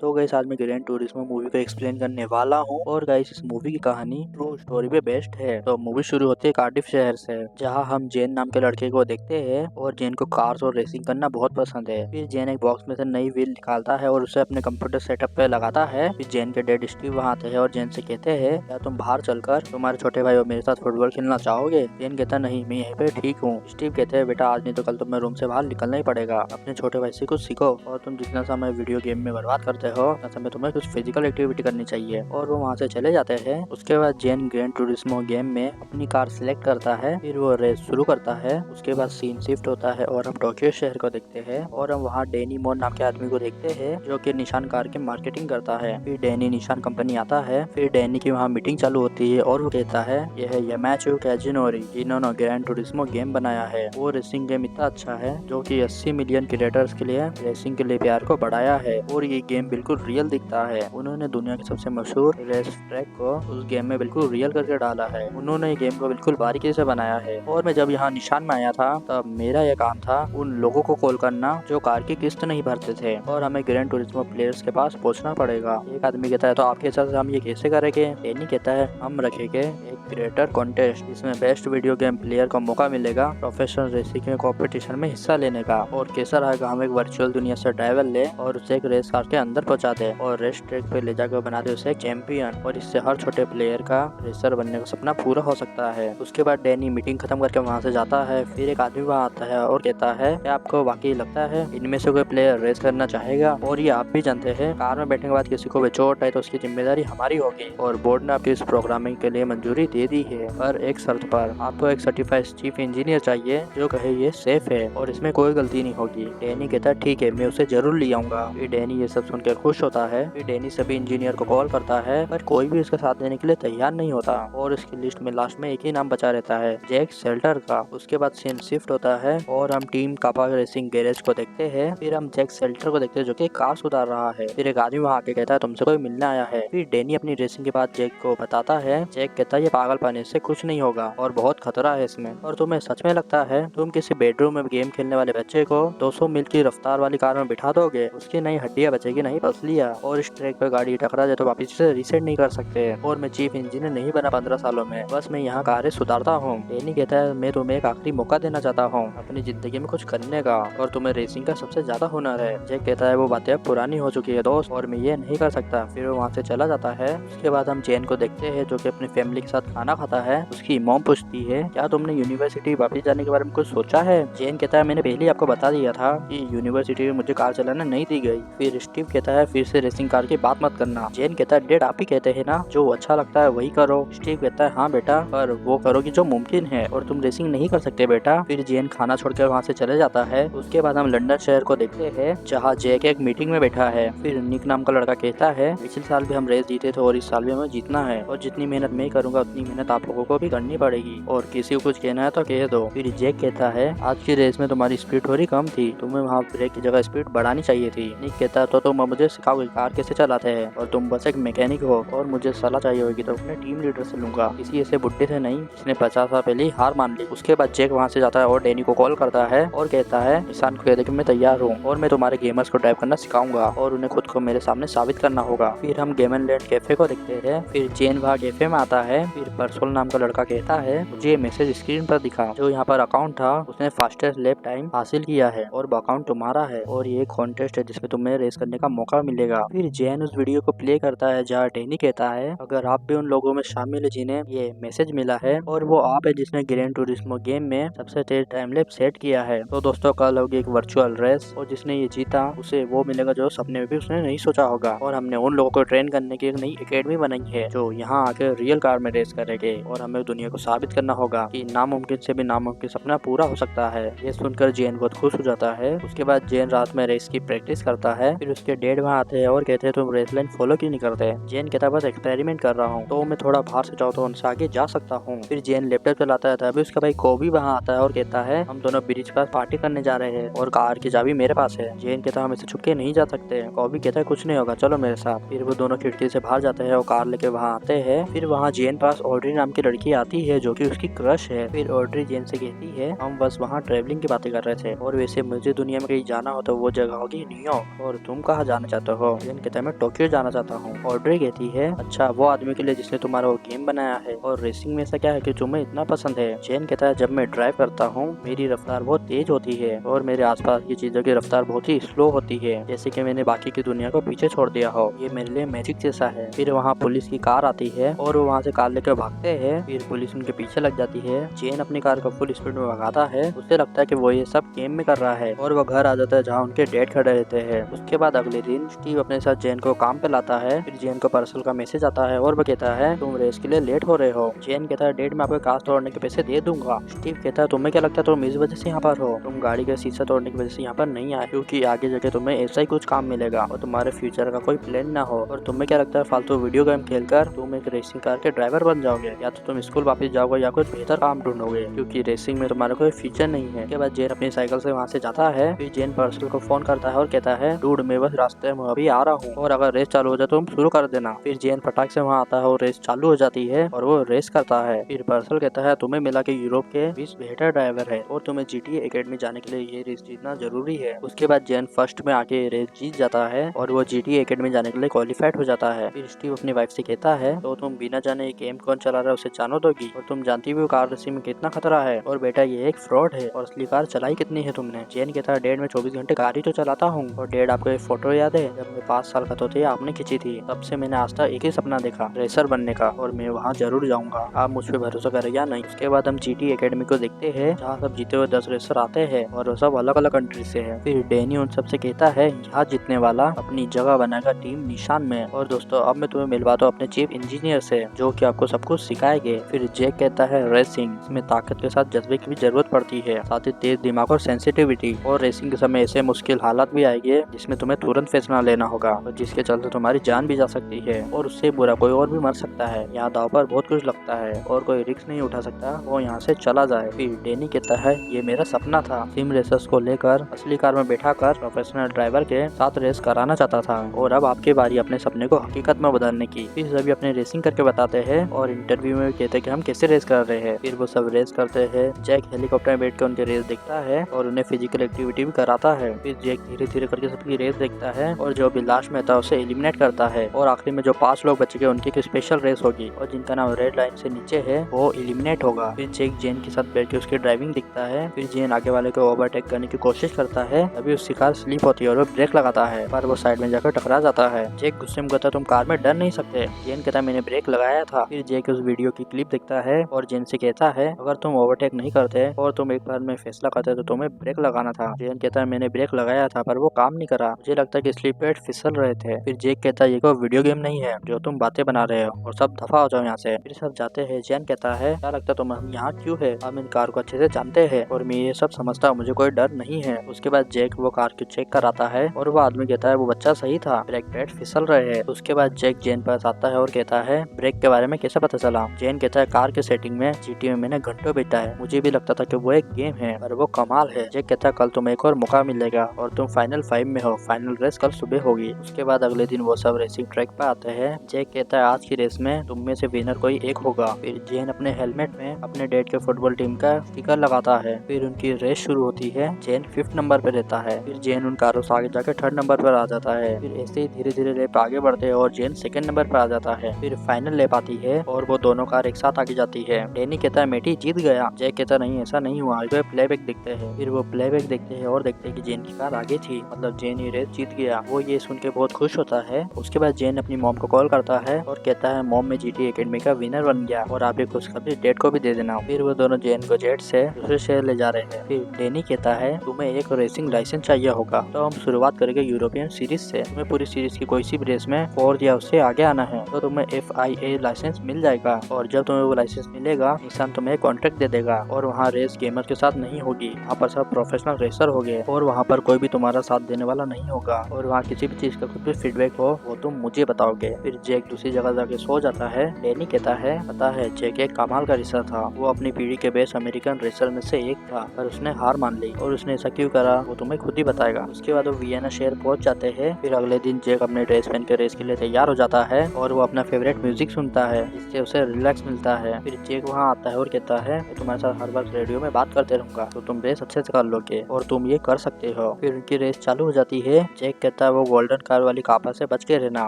तो गाइस आज मैं ग्रैंड टूरिस्मो मूवी को एक्सप्लेन करने वाला हूँ और गाइस इस मूवी की कहानी ट्रू स्टोरी पे बेस्ड है। तो मूवी शुरू होती है कार्डिफ शहर से, जहाँ हम जेन नाम के लड़के को देखते हैं और जेन को कार्स और रेसिंग करना बहुत पसंद है। फिर जेन एक बॉक्स में से नई व्हील निकालता है और उसे अपने कंप्यूटर सेटअप पे लगाता है। फिर जेन के डैड स्टीव वहाँ आते हैं और जेन से कहते हैं, क्या तुम बाहर चलकर तुम्हारे छोटे भाई और मेरे साथ फुटबॉल खेलना चाहोगे? जेन कहता नहीं, मैं यहीं पे ठीक हूँ। स्टीव कहते हैं, बेटा आज नहीं तो कल तुम्हें रूम से बाहर निकलना ही पड़ेगा। अपने छोटे भाई से कुछ सीखो और तुम जितना समय वीडियो गेम में बर्बाद करते हो उतना समय तुम्हें कुछ फिजिकल एक्टिविटी करनी चाहिए। और वो वहाँ से चले जाते हैं। उसके बाद जेन ग्रैंड टूरिस्मो गेम में अपनी कार सिलेक्ट करता है। फिर वो रेस शुरू करता है। उसके बाद सीन शिफ्ट होता है और हम टोक्यो शहर को देखते हैं और हम वहाँ डैनी मोर नाम के आदमी को देखते हैं जो कि निशान कार की मार्केटिंग करता है। फिर डैनी निशान कंपनी आता है। फिर डैनी की वहाँ मीटिंग चालू होती है और वो कहता है, यह है यामाचू काजिनोरी जिन्होंने ग्रैंड टूरिस्मो गेम बनाया है। वो रेसिंग गेम इतना अच्छा है जो कि 80 मिलियन क्रिएटर्स के लिए रेसिंग के लिए प्यार को बढ़ाया है और ये गेम बिल्कुल रियल दिखता है। उन्होंने दुनिया के सबसे मशहूर रेस ट्रैक को उस गेम में बिल्कुल रियल करके डाला है। उन्होंने ये गेम को बिल्कुल बारीकी से बनाया है। और मैं जब यहाँ निशान में आया था तब मेरा यह काम था उन लोगों को कॉल करना जो कार की किस्त नहीं भरते थे और हमें ग्रैंड टूरिस्मो प्लेयर्स के पास पहुंचना पड़ेगा। एक आदमी कहता है, तो आपके साथ हम ये कैसे करेंगे? डैनी कहता है, हम रखेंगे एक क्रिएटर कॉन्टेस्ट जिसमें बेस्ट वीडियो गेम प्लेयर को मौका मिलेगा प्रोफेशनल रेसिंग के कॉम्पिटिशन में हिस्सा लेने का। और कैसा रहेगा, हम एक वर्चुअल दुनिया से ड्राइवर ले और उसे एक रेस कार के अंदर पहुंचा दे और रेस ट्रैक पे ले जाकर बना दे उसे एक चैंपियन। और इससे हर छोटे प्लेयर का रेसर बनने का सपना पूरा हो सकता है। उसके बाद डैनी मीटिंग खत्म करके वहाँ से जाता है। फिर एक आदमी वहाँ आता है और कहता है, क्या आपको वाकई लगता है इनमें से कोई प्लेयर रेस करना चाहेगा? और ये आप भी जानते हैं, कार में बैठने के बाद किसी को भी चोट है तो उसकी जिम्मेदारी हमारी होगी। और बोर्ड ने आपकी इस प्रोग्रामिंग के लिए मंजूरी दे दी है, पर एक शर्त पर, आपको एक सर्टिफाइड चीफ इंजीनियर चाहिए जो कहे ये सेफ है और इसमें कोई गलती नहीं होगी। डैनी कहता है, ठीक है, मैं उसे जरूर ले आऊंगा। फिर डैनी ये सब सुनकर खुश होता है। फिर डैनी सभी इंजीनियर को कॉल करता है पर कोई भी उसका साथ देने के लिए तैयार नहीं होता और इसकी लिस्ट में लास्ट में एक ही नाम बचा रहता है, जैक शेल्टर का। उसके बाद सीन शिफ्ट होता है और हम टीम कापा रेसिंग गैरेज को देखते हैं। फिर हम जैक शेल्टर को देखते हैं जो कि कार सुधार रहा है। फिर एक आदमी वहाँ आके कहता है, तुमसे कोई मिलने आया है। फिर डैनी अपनी रेसिंग के बाद जैक को बताता है। जैक कहता है, ये पागलपन है, इससे कुछ नहीं होगा और बहुत खतरा है इसमें। और तुम्हें सच में लगता है तुम किसी बेडरूम में गेम खेलने वाले बच्चे को 200 मील की रफ्तार वाली कार में बिठा दोगे? उसकी नई हड्डियां बचेगी, नहीं पसलियां। और इस ट्रैक पे गाड़ी टकरा जाए तो वापस से रीसेट नहीं कर सकते। और मैं चीफ इंजीनियर नहीं बना 15 सालों में, बस मैं यहाँ कारें सुधारता हूँ। डैनी कहता है, मैं तुम्हें एक आखिरी मौका देना चाहता हूँ अपनी जिंदगी में कुछ करने का और तुम्हें रेसिंग का सबसे ज्यादा हुनर है। जैक कहता है, वो बातें अब पुरानी हो चुकी है दोस्त और मैं ये नहीं कर सकता। फिर वो वहाँ से चला जाता है। उसके बाद हम जेन को देखते हैं जो कि अपनी फैमिली के साथ खाना खाता है। उसकी मॉम पूछती है, क्या तुमने यूनिवर्सिटी वापस जाने के बारे में कुछ सोचा है? जेन कहता है, मैंने पहले आपको बता दिया था कि यूनिवर्सिटी में मुझे कार चलाना नहीं दी गई। फिर स्टीव कहता है, फिर से रेसिंग कार की बात मत करना। जेन कहता है, डैड आप ही कहते हैं ना जो अच्छा लगता है वही करो। स्टीव कहता है, हाँ बेटा, पर वो करोगी जो मुमकिन है और तुम रेसिंग नहीं कर सकते बेटा। फिर जेन खाना छोड़कर वहाँ से चले जाता है। उसके बाद हम लंदन शहर को देखते हैं जहाँ जैक एक मीटिंग में बैठा है। फिर निक नाम का लड़का कहता है, पिछले साल भी हम रेस जीते थे और इस साल भी हमें जीतना है और जितनी मेहनत मैं करूंगा उतनी मेहनत आप लोगों को भी करनी पड़ेगी और किसी को कुछ कहना है तो कह दो। फिर जैक कहता है, आज की रेस में तुम्हारी स्पीड थोड़ी कम थी, तुम्हें वहाँ ब्रेक की जगह स्पीड बढ़ानी चाहिए थी। निक कहता है, तो तुम मुझे सिखाओगे कार कैसे चलाते हैं और तुम बस एक मैकेनिक हो और मुझे सलाह चाहिए होगी तो अपने टीम लीडर से लूंगा, किसी ऐसे बुड्ढे से नहीं जिसने 50 साल पहले ही हार मान ली। उसके बाद जैक वहाँ से जाता है और डैनी को कॉल करता है और कहता है, निशान को कह दे कि मैं तैयार हूँ और मैं तुम्हारे गेमर्स को ड्राइव करना सिखाऊंगा और उन्हें खुद को मेरे सामने साबित करना होगा। फिर हम गेम एंड लैंड कैफे को देखते हैं। फिर जेन वहाँ कैफे में आता है। फिर परसोल नाम का लड़का कहता है, मुझे मैसेज स्क्रीन पर दिखा, जो यहाँ पर अकाउंट था उसने फास्टेस्ट लैप टाइम हासिल किया है और वो अकाउंट तुम्हारा है और ये कॉन्टेस्ट है जिसमें तुम्हें रेस करने का मौका मिलेगा। फिर जेन उस वीडियो को प्ले करता है जहाँ डैनी कहता है, अगर आप भी उन लोगों में शामिल है जिन्हें ये मैसेज मिला है और वो आप है जिसने ग्रैंड टूरिस्मो गेम में सबसे तेज टाइम लैप सेट किया है, तो दोस्तों कल होगी एक वर्चुअल रेस और जिसने ये जीता उसे वो मिलेगा जो सपने में भी उसने नहीं सोचा होगा। और हमने उन लोगों को ट्रेन करने की एक नई एकेडमी बनाई है जो यहाँ आके रियल कार में रेस करेंगे और हमें दुनिया को साबित करना होगा कि नामुमकिन से भी नामुमकिन सपना पूरा हो सकता है। ये सुनकर जेन बहुत खुश हो जाता है। उसके बाद जेन रात में रेस की प्रैक्टिस करता है। फिर उसके डैड वहाँ आते हैं और कहते हैं, तुम रेस लाइन फॉलो क्यों नहीं करते? जेन कहता है, बस एक्सपेरिमेंट कर रहा हूँ, तो मैं थोड़ा बाहर से जाऊँ तो उनसे आगे जा सकता हूँ। फिर जेन लैपटॉप चलाता है तभी उसका भाई कोबी वहाँ आता है और कहता है, हम दोनों ब्रिज पर पार्टी करने जा रहे हैं और कार की चाबी मेरे पास है। जेन कहता है, हम इसे छुप के नहीं जा सकते। कोबी कहता है, कुछ नहीं होगा, चलो मेरे साथ। फिर वो दोनों खिड़की से बाहर जाते हैं और कार लेके वहाँ आते हैं। फिर वहाँ जेन पास ऑड्री नाम की लड़की आती है जो कि उसकी क्रश है। फिर ऑड्री जेन से कहती है, हम बस वहाँ ट्रैवलिंग की बातें कर रहे थे और वैसे मुझे दुनिया में कहीं जाना हो तो वो जगह होगी न्यूयॉर्क और तुम कहाँ जाना चाहते हो? जेन कहता है मैं टोक्यो जाना चाहता हूँ। ऑड्रे कहती है अच्छा वो आदमी के लिए जिसने तुम्हारा वो गेम बनाया है, और रेसिंग में ऐसा क्या है कि तुम्हें इतना पसंद है? जेन कहता है जब मैं ड्राइव करता हूँ मेरी रफ्तार बहुत तेज होती है और मेरे आसपास की चीजों की रफ्तार बहुत ही स्लो होती है, जैसे कि मैंने बाकी की दुनिया को पीछे छोड़ दिया हो। ये मेरे लिए मैजिक जैसा है। फिर वहाँ पुलिस की कार आती है और वो वहाँ से कार लेकर भागते हैं। फिर पुलिस उनके पीछे लग जाती है। जेन अपनी कार को फुल स्पीड में भगाता है। उसे लगता है कि वो ये सब गेम में कर रहा है और वो घर आ जाता है जहाँ उनके डैड खड़े रहते हैं। उसके बाद अगले दिन स्टीव अपने साथ जेन को काम पे लाता है। फिर जेन को पार्सल का मैसेज आता है और वो कहता है तुम रेस के लिए लेट हो रहे हो। जेन कहता है डैड मैं आपको कार तोड़ने के पैसे दे दूंगा। स्टीव कहता है तुम्हें क्या लगता है तुम इस वजह से यहाँ पर हो? तुम गाड़ी का शीशा तोड़ने की वजह से यहाँ पर नहीं आए क्योंकि आगे जाके तुम्हें ऐसा ही कुछ काम मिलेगा और तुम्हारे फ्यूचर का कोई प्लान ना हो। और तुम्हें क्या लगता है फालतू वीडियो गेम खेलकर तुम एक रेसिंग कार के ड्राइवर बन जाओगे, या तो तुम स्कूल वापस जाओगे या कुछ बेहतर काम ढूंढोगे क्योंकि रेसिंग में तुम्हारा कोई फ्यूचर नहीं है। के बाद जेन अपनी साइकिल से वहाँ से जाता है। फिर जेन पर्सल को फोन करता है और कहता है डूड मैं बस रास्ते में अभी आ रहा हूँ और अगर रेस चालू हो जाए तो तुम शुरू कर देना। फिर जेन फटाक से वहाँ आता है और रेस चालू हो जाती है और वो रेस करता है। फिर पर्सल कहता है तुम्हें मिला के यूरोप के 20 बेहतर ड्राइवर है और तुम्हें GTA एकेडमी जाने के लिए ये रेस जीतना जरूरी है। उसके बाद जेन फर्स्ट में आके रेस जीत जाता है और वो GTA एकेडमी जाने के लिए क्वालिफाइड हो जाता है। फिर स्टीव अपनी वाइफ से कहता है तो तुम बिना जाने ये गेम कौन चला रहा है उसे जानो दोगी, और तुम जानती भी हो कार रेसिंग में कितना खतरा है, और बेटा ये एक फ्रॉड है और असली कार चलाई कितनी है तुमने? जेन कहता है डैड मैं 24 घंटे कार ही तो चलाता हूँ। और डैड आपको एक फोटो याद है जब मैं 5 साल का तो थे आपने खींची थी, तब से मैंने आज तक एक ही सपना देखा रेसर बनने का और मैं वहाँ जरूर जाऊंगा, आप मुझ पर भरोसा करें या नहीं? उसके बाद हम GTA एकेडमी को देखते हैं जहाँ सब जीते हुए 10 रेसर आते हैं और वो सब अलग अलग कंट्री से है। फिर डैनी उन सबसे कहता है यहाँ जीतने वाला अपनी जगह बनाएगा टीम निशान में। और दोस्तों अब मैं तुम्हें मिलवाता हूँ अपने चीफ इंजीनियर से जो कि आपको सब कुछ सिखाएंगे। फिर जैक कहता है रेसिंग इसमें ताकत के साथ जज्बे की भी जरूरत पड़ती है, साथ ही तेज दिमाग और सेंसिटिविटी, और रेसिंग के समय ऐसे मुश्किल हालात भी आएंगे जिसमें तुम्हें तुरंत फैसला लेना होगा और जिसके चलते तुम्हारी जान भी जा सकती है और उससे बुरा कोई और भी मर सकता है। यहाँ दाव पर बहुत कुछ लगता है और कोई रिस्क नहीं उठा सकता, वो यहाँ से चला जाए। फिर डैनी कहता है ये मेरा सपना था, सिम रेसर्स को लेकर असली कार में बैठा कर प्रोफेशनल ड्राइवर के साथ रेस कराना चाहता था और अब आपकी बारी अपने सपने को हकीकत में बदलने की। फिर सभी अपने रेसिंग करके बताते हैं और इंटरव्यू में कहते हैं कि हम कैसे रेस कर रहे हैं। फिर वो सब रेस करते हैं। जैक हेलीकॉप्टर में बैठ कर उनके रेस देखता है और उन्हें फिजिकल एक्टिविटी भी कराता है। फिर जैक धीरे धीरे करके सबकी रेस देखता है और जो भी लास्ट में था उसे एलिमिनेट करता है और आखिरी में जो 5 लोग बचे गए उनकी एक स्पेशल रेस होगी और जिनका नाम रेड लाइन से नीचे है वो एलिमिनेट होगा। फिर जैक जेन के साथ बैठ के उसकी ड्राइविंग दिखता है। फिर जेन आगे वाले को ओवरटेक करने की कोशिश करता है, तभी उसकी कार स्लिप होती है और वो ब्रेक लगाता है पर वो साइड में जाकर टकरा जाता है। जैक गुस्से में कहता है तुम कार में डर नहीं सकते? जेन कहता है मैंने ब्रेक लगाया था। फिर जैक उस वीडियो की क्लिप देखता है और जेन से कहता है अगर तुम ओवरटेक नहीं करते और तुम एक बार में फैसला करते तो तुम्हें ब्रेक लगाना था। जेन कहता है मैंने ब्रेक लगाया था पर वो काम नहीं करा, मुझे लगता है कि स्लिप पैड फिसल रहे थे। फिर जैक कहता है ये कोई वीडियो गेम नहीं है जो तुम बातें बना रहे हो और सब दफा हो जाओ यहाँ से। फिर सब जाते हैं। जेन कहता है क्या लगता है तुम हम यहाँ क्यों है? हम इन कार को अच्छे से जानते हैं और मैं ये सब समझता हूँ, मुझे कोई डर नहीं है। उसके बाद जैक वो कार को चेक कराता है और वो आदमी कहता है वो बच्चा सही था, ब्रेक पैड फिसल रहे हैं। उसके बाद जैक जेन पास आता है और कहता है ब्रेक के बारे में कैसे पता चला? जेन कहता है कार के सेटिंग में GTA में मैंने घंटों बिता है, मुझे भी लगता था कि वो एक गेम है पर वो कमाल है। जैक कहता है कल तुम्हें एक और मौका मिलेगा और तुम फाइनल 5 में हो, फाइनल रेस कल सुबह होगी। उसके बाद अगले दिन वो सब रेसिंग ट्रैक पे आते हैं। जैक कहता है आज की रेस में तुम में से विनर कोई एक होगा। फिर जेन अपने हेलमेट में अपने डैड के फुटबॉल टीम का स्टिकर लगाता है। फिर उनकी रेस शुरू होती है। जेन 5th नंबर पे रहता है। फिर जेन उन कारों से आगे जाकर 3rd नंबर पर आ जाता है। फिर ऐसे ही धीरे धीरे लैप आगे बढ़ते हैं और जेन 2nd नंबर पर आ जाता है। फिर फाइनल लैप आती है और वो दोनों कार एक साथ आगे जाती है। डैनी कहता है मेटी जीत गया। जैक कहता नहीं ऐसा नहीं हुआ, प्लेबैक देखते हैं। फिर वो प्लेबैक देखते हैं और देखते हैं कि जेन की कार आगे थी, मतलब जेन ही रेस जीत गया। वो ये सुन के बहुत खुश होता है। उसके बाद जेन अपनी मॉम को कॉल करता है और कहता है मॉम में GTA एकेडमी का विनर बन गया और आप ये खुशखबरी डैड को भी दे देना। फिर वो दोनों जेन को जेट से दूसरे शहर ले जा रहे हैं। फिर डैनी कहता है तुम्हें एक रेसिंग लाइसेंस चाहिए होगा, तो हम शुरुआत करेंगे यूरोपियन सीरीज से। तुम्हें पूरी सीरीज की कोई सी भी रेस में 4th या उससे आगे आना है तो तुम्हें FIA लाइसेंस मिल जाएगा और जब तुम्हें वो लाइसेंस मिलेगा निशान तुम्हें कॉन्ट्रैक्ट दे देगा और वहाँ रेस गेमर के साथ नहीं होगी, वहाँ पर सब प्रोफेशनल रेसर होंगे और वहाँ पर कोई भी तुम्हारा साथ देने वाला नहीं होगा और वहाँ किसी भी चीज का कुछ भी फीडबैक हो वो तुम मुझे बताओगे। फिर जैक दूसरी जगह जाके सो जाता है। डैनी कहता है पता है जैक एक कमाल का रेसर था, वो अपनी पीढ़ी के बेस्ट अमेरिकन रेसर में से एक था पर उसने हार मान ली और उसने ऐसा क्यों करा वो तुम्हें खुद ही बताएगा। उसके बाद वो वियना शहर पहुंच जाते हैं। फिर अगले दिन जैक अपने ड्रेस पहन के रेस के लिए तैयार हो जाता है और वो अपना फेवरेट म्यूजिक सुनता है जिससे उसे रिलैक्स मिलता है। फिर जैक वहाँ आता है और कहता है मैं तुम्हारे साथ हर वक्त रेडियो में बात करते रहूंगा तो तुम रेस अच्छे से कर लोगे और तुम ये कर सकते हो। फिर उनकी रेस चालू हो जाती है। जैक कहता कहता है वो गोल्डन कार वाली कापा से बच के रहना।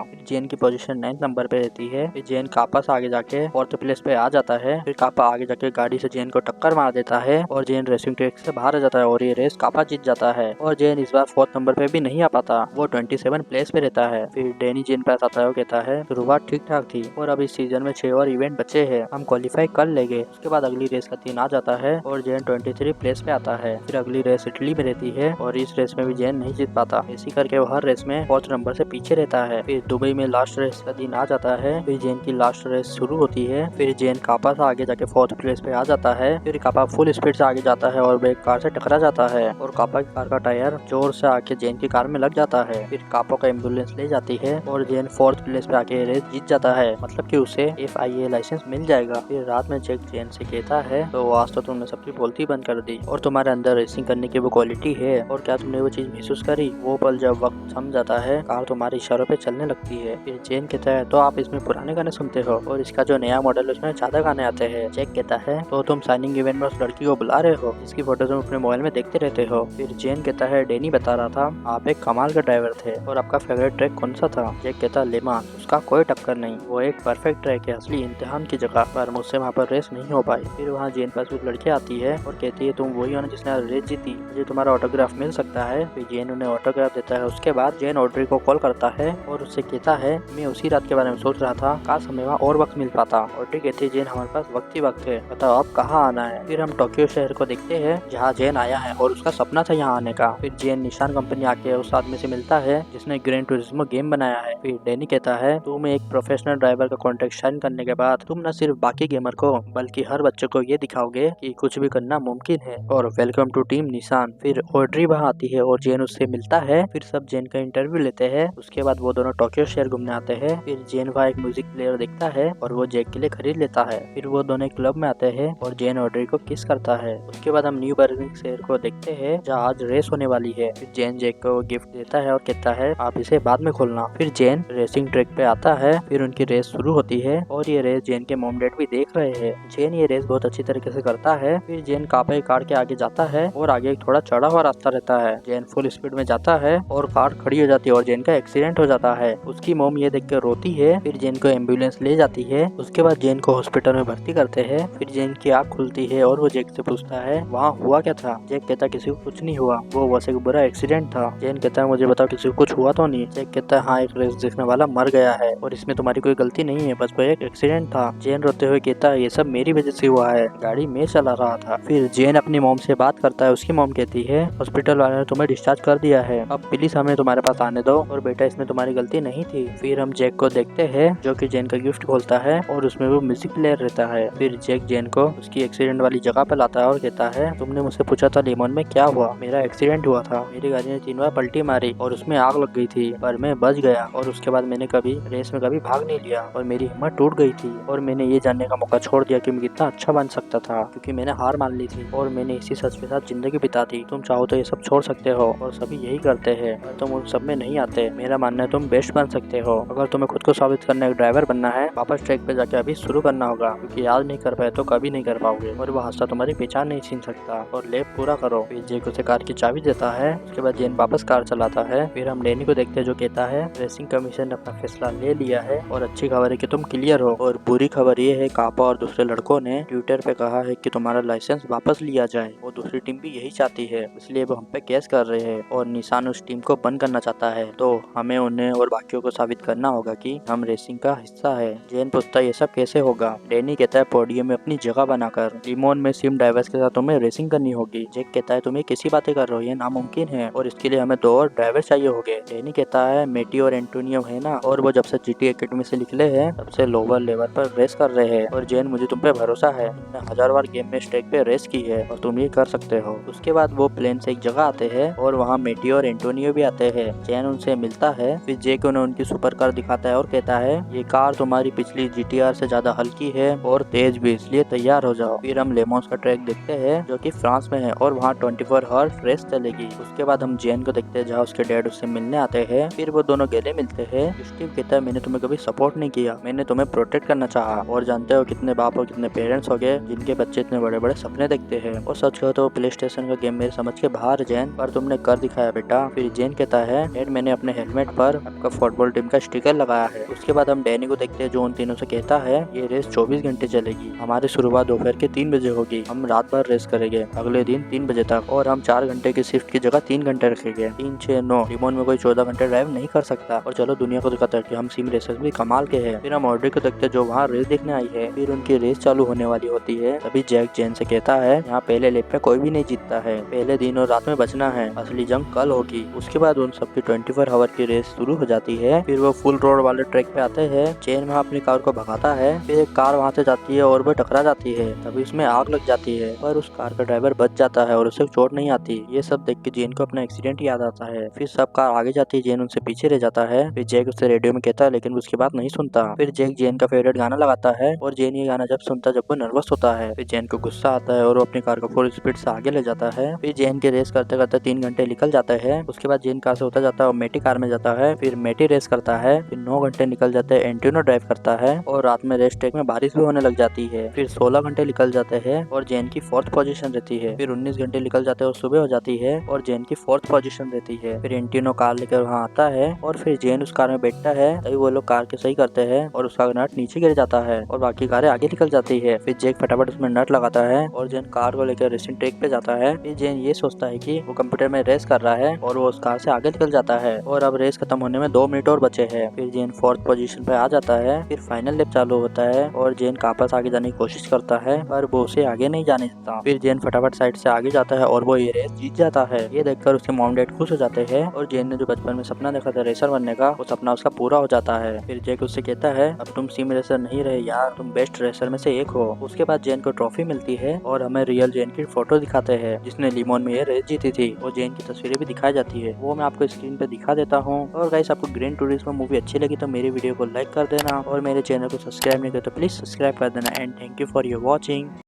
फिर जेन की पोजीशन 9th नंबर पे रहती है। फिर जेन कापा से आगे जाके 4th प्लेस पे आ जाता है। फिर कापा आगे जाके गाड़ी से जेन को टक्कर मार देता है और जेन रेसिंग ट्रैक से बाहर आ जाता है और ये रेस कापा जीत जाता है। और जेन इस बार 4th नंबर पे भी नहीं आ पाता, वो 27 प्लेस पे रहता है। फिर डेनी जेन पास आता है और कहता है शुरुआत ठीक ठाक थी और अब इस सीजन में 6 और इवेंट बचे हैं, हम क्वालिफाई कर लेंगे। उसके बाद अगली रेस का दिन आ जाता है और जेन 23 प्लेस पे आता है। फिर अगली रेस इटली में रहती है और इस रेस में भी जेन नहीं जीत पाता। ऐसी करके वो हर रेस में 4th नंबर से पीछे रहता है। फिर दुबई में लास्ट रेस का दिन आ जाता है। फिर जेन की लास्ट रेस शुरू होती है। फिर जेन कापा से आगे जाके 4th प्लेस पे आ जाता है। फिर कापा फुल स्पीड से आगे जाता है और वो एक कार से टकरा जाता है और कापा की कार का टायर जोर से आके जेन की कार में लग जाता है। फिर कापा का एम्बुलेंस ले जाती है और जेन 4th प्लेस पे आके रेस जीत जाता है, मतलब कि उसे FIA लाइसेंस मिल जाएगा। फिर रात में जैक जेन से कहता है तो आज तो तुमने सबकी बोलती बंद कर दी और तुम्हारे अंदर रेसिंग करने की वो क्वालिटी है, और क्या तुमने वो चीज महसूस करी? वो पल जब वक्त थम जाता है, कार तुम्हारे इशारों पे चलने लगती है। फिर जेन कहता है तो आप इसमें पुराने गाने सुनते हो और इसका जो नया मॉडल है उसमें ज्यादा गाने आते हैं। जैक कहता है तो तुम साइनिंग इवेंट में उस लड़की को बुला रहे हो, इसकी फोटो तुम अपने मोबाइल में देखते रहते हो। फिर जेन कहता है डेनी बता रहा था आप एक कमाल का ड्राइवर थे और आपका फेवरेट ट्रैक कौन सा था? जैक कहता ले मान, उसका कोई टक्कर नहीं, वो एक परफेक्ट ट्रैक है असली इम्तिहान की जगह पर, मुझसे वहाँ पर रेस नहीं हो पाई। फिर वहाँ जेन पास एक लड़की आती है और कहती है तुम वही हो ना जिसने रेस जीती, मुझे तुम्हारा ऑटोग्राफ मिल सकता है? फिर जेन उन्हें ऑटोग्राफ देता है। उसके बाद जेन ऑड्री को कॉल करता है और उससे कहता है मैं उसी रात के बारे में सोच रहा था, काश हमें वहाँ और वक्त मिल पाता। ऑड्री कहती है जेन हमारे पास वक्त ही वक्त है, बताओ अब कहाँ आना है? फिर हम टोक्यो शहर को देखते हैं जहाँ जेन आया है और उसका सपना था यहाँ आने का। फिर जेन निशान कंपनी आके उस आदमी से मिलता है जिसने ग्रैंड टूरिज्मो गेम बनाया है। फिर डेनी कहता है तुम एक प्रोफेशनल ड्राइवर का कॉन्ट्रैक्ट साइन करने के बाद तुम न सिर्फ बाकी गेमर को बल्कि हर बच्चे को ये दिखाओगे कि कुछ भी करना मुमकिन है, और वेलकम टू टीम निशान। फिर ऑड्री वहाँ आती है और जेन उससे मिलता है। फिर सब जेन का इंटरव्यू लेते हैं। उसके बाद वो दोनों टोक्यो शहर घूमने आते हैं। फिर जेन वहाँ एक म्यूजिक प्लेयर देखता है और वो जैक के लिए खरीद लेता है। फिर वो दोनों क्लब में आते हैं और जेन ऑड्री को किस करता है। उसके बाद हम न्यू बर्लिन शहर को देखते हैं जहाँ आज रेस होने वाली है। फिर जेन जैक को गिफ्ट देता है और कहता है आप इसे बाद में खोलना। फिर जेन रेसिंग ट्रैक पे आता है। फिर उनकी रेस शुरू होती है और ये रेस जेन के मॉम डैड भी देख रहे हैं। जेन ये रेस बहुत अच्छी तरीके से करता है। फिर जेन कापा कार के आगे जाता है और आगे एक थोड़ा चढ़ा हुआ रास्ता रहता है। जेन फुल स्पीड में जाता है और कार खड़ी हो जाती है और जेन का एक्सीडेंट हो जाता है। उसकी मॉम ये देख कर रोती है। फिर जेन को एम्बुलेंस ले जाती है। उसके बाद जेन को हॉस्पिटल में भर्ती करते हैं। फिर जेन की आँख खुलती है और वो जैक से पूछता है वहाँ हुआ क्या था? जैक कहता किसी को कुछ नहीं हुआ, वो बस एक बुरा एक्सीडेंट था। जेन कहता है मुझे बताओ किसी को कुछ हुआ तो नहीं? जैक कहता है हाँ एक रेस देखने वाला मर गया है और इसमें तुम्हारी कोई गलती नहीं है, बस वो एक एक्सीडेंट था। जेन रोते हुए कहता है ये सब मेरी वजह से हुआ है, गाड़ी मैं चला रहा था। फिर जेन अपनी मॉम से बात करता है। उसकी मॉम कहती है हॉस्पिटल वाले ने तुम्हें डिस्चार्ज कर दिया है, अब प्लीज हमें तुम्हारे पास आने दो और बेटा इसमें तुम्हारी गलती नहीं थी। फिर हम जैक को देखते हैं जो कि जेन का गिफ्ट खोलता है और उसमें वो म्यूजिक प्लेयर रहता है। फिर जैक जेन को उसकी एक्सीडेंट वाली जगह पे लाता है और कहता है तुमने मुझसे पूछा था लेमन में क्या हुआ? मेरा एक्सीडेंट हुआ था, मेरी गाड़ी ने 3 बार पलटी मारी और उसमें आग लग गई थी, पर मैं बच गया और उसके बाद मैंने कभी रेस में कभी भाग नहीं लिया और मेरी हिम्मत टूट गई थी और मैंने ये जानने का मौका छोड़ दिया कि मैं कितना अच्छा बन सकता था, क्योंकि मैंने हार मान ली थी और मैंने इसी सच के साथ जिंदगी बिता दी। तुम चाहो तो ये सब छोड़ सकते हो और सभी यही करते हैं, पर तुम उन सब में नहीं आते। मेरा मानना है तुम बेस्ट बन सकते हो। अगर तुम्हें खुद को साबित करना एक ड्राइवर बनना है, वापस ट्रैक पे जाके अभी शुरू करना होगा, क्योंकि आज नहीं कर पाए तो कभी नहीं कर पाओगे और वो हादसा तुम्हारी पहचान नहीं छीन सकता, और लेप पूरा करो। फिर जेक उसे कार की चाबी देता है। उसके बाद जेन वापस कार चलाता है। फिर हम डेनी को देखते हैं जो कहता है रेसिंग कमीशन ने अपना फैसला ले लिया है और अच्छी खबर है कि तुम क्लियर हो, और बुरी खबर ये है कापा और दूसरे लड़कों ने ट्विटर पे कहा है कि तुम्हारा लाइसेंस वापस लिया जाए। वो दूसरी टीम भी यही चाहती है, इसलिए वो हम पे केस कर रहे हैं और निशान उस टीम को बंद करना चाहता है। तो हमें उन्हें और बाकियों को साबित करना होगा कि हम रेसिंग का हिस्सा है। जेन पूछता है ये सब कैसे होगा? डेनी कहता है पोडियम में अपनी जगह बनाकर। लिमोन में सिम ड्राइवर्स के साथ तुम्हें रेसिंग करनी होगी। जेक कहता है तुम्हें कैसी बातें कर रहे हो, ये नामुमकिन है और इसके लिए हमें 2 और ड्राइवर चाहिए होंगे। डेनी कहता है मेटी और एंटोनियो है ना, और वो जब से जीटी एकेडमी से निकले हैं तब से लोअर लेवल पर रेस कर रहे हैं, और जेन मुझे तुम पे भरोसा है, तुमने 1000 बार गेम में स्ट्रेक पे रेस की है और तुम ये कर सकते हो। उसके बाद वो प्लेन से एक जगह आते हैं और वहाँ मेटी और एंटोनियो भी आते हैं। जेन उनसे मिलता है। फिर जेक उन्हें उनकी सुपर कार दिखाता है और कहता है ये कार तुम्हारी पिछली जीटीआर से ज्यादा हल्की है और तेज भी, इसलिए तैयार हो जाओ। फिर हम लेमोन्स का ट्रैक देखते हैं जो कि फ्रांस में है और वहाँ 24 हॉर्स रेस चलेगी। उसके बाद हम जेन को देखते हैं जहाँ उसके डैड उससे मिलने आते हैं। फिर वो दोनों गले मिलते हैं। स्टीव कहता कहता है मैंने तुम्हें कभी सपोर्ट नहीं किया, मैंने तुम्हें प्रोटेक्ट करना चाहा। और जानते हो कितने बाप और कितने पेरेंट्स हो गए जिनके बच्चे इतने बड़े बड़े सपने देखते हैं। और सच कहो तो प्ले स्टेशन का गेम मेरे समझ के बाहर है जैन, पर तुमने कर दिखाया बेटा। फिर जैन कहता है डैड मैंने अपने हेलमेट पर आपका फुटबॉल टीम का स्टिकर लगाया है। उसके बाद हम डैनी को देखते हैं जो उन तीनों से कहता है ये रेस 24 घंटे चलेगी, हमारी शुरुआत दोपहर के 3 बजे होगी, हम रात भर रेस करेंगे अगले दिन 3 बजे तक, और हम 4 घंटे की शिफ्ट की जगह 3 घंटे रखेंगे। 3, 6, 9 रिमोट में कोई 14 घंटे ड्राइव नहीं कर सकता। और चलो दुनिया को दिखाता है कि हम सिम रेसर्स भी कमाल के हैं। फिर हम ऑड्री को देखते हैं जो वहाँ रेस देखने आई है। फिर उनकी रेस चालू होने वाली होती है, तभी जैक जैन से कहता है यहाँ पहले लेप में कोई भी नहीं जीतता है, पहले दिन और रात में बचना है, असली जंग कल होगी। उसके बाद उन सबकी 24 आवर की रेस शुरू हो जाती है। फिर वो फुल रोड वाले ट्रैक पे आते हैं। चेन वहाँ अपनी कार को भगाता है, फिर एक कार वहाँ से जाती है और वो टकरा जाती है, तभी उसमें आग लग जाती है, पर उस कार का ड्राइवर बच जाता है और उसे चोट नहीं आती। ये सब देख के जेन को अपना एक्सीडेंट याद आता है। फिर सब कार आगे जाती है, जेन उनसे पीछे रह जाता है। फिर जैक उससे रेडियो में कहता है लेकिन उसकी बात नहीं सुनता। फिर जैक जेन का फेवरेट गाना लगाता है और जेन ये गाना जब सुनता है जब वो नर्वस होता है। फिर जेन को गुस्सा आता है और वो अपनी कार को फुल स्पीड से आगे ले जाता है। फिर जेन की रेस करते करते 3 घंटे निकल जाते हैं। उसके बाद जेन कार से होता जाता है और मेटी कार में जाता है। फिर मेटी रेस करता है। फिर 9 घंटे निकल जाते हैं, एंटिनो ड्राइव करता है और रात में रेस ट्रैक में बारिश भी होने लग जाती है। फिर 16 घंटे निकल जाते हैं और जेन की 4th पोजीशन रहती है। फिर 19 घंटे निकल जाते हैं और सुबह हो जाती है और जेन की 4th पोजीशन रहती है। फिर एंटिनो कार लेकर वहाँ आता है और फिर जेन उस कार में बैठता है, तभी वो लोग कार के सही करते हैं और उसका नट नीचे गिर जाता है और बाकी कारें आगे निकल जाती है। फिर जैक फटाफट उसमें नट लगाता है और जेन कार को लेकर रेसिंग ट्रैक पे जाता है। फिर जेन ये सोचता है कि वो कंप्यूटर में रेस कर रहा है और वो उस कार से आगे निकल जाता है और अब रेस खत्म होने में 2 मिनट और बचे हैं। फिर जेन 4th पोजीशन पे आ जाता है। फिर फाइनल लैप चालू होता है और जेन कार पास आगे जाने की कोशिश करता है, पर वो उसे आगे नहीं जाने देता। फिर जेन फटाफट साइड से आगे जाता है और वो ये रेस जीत जाता है। ये देखकर उसके मॉम डैड खुश हो जाते हैं और जेन ने जो बचपन में सपना देखा था रेसर बनने का, वो सपना उसका पूरा हो जाता है। फिर जैक उससे कहता है अब तुम सिम रेसर नहीं रहे यार, तुम बेस्ट रेसर में से एक हो। उसके बाद जेन को ट्रॉफी मिलती है और हमें रियल जेन की फोटो दिखाते हैं जिसने लिमोन में ये रेस जीती थी, और जेन की तस्वीरें भी दिखाई जाती है, वो मैं आपको स्क्रीन पे दिखा देता हूँ। और गाइस आपको ग्रैन टूरिज्मो मूवी अच्छी लगी तो मेरी वीडियो को लाइक कर देना और मेरे चैनल को सब्सक्राइब नहीं किया तो प्लीज सब्सक्राइब कर देना। And thank you for your watching.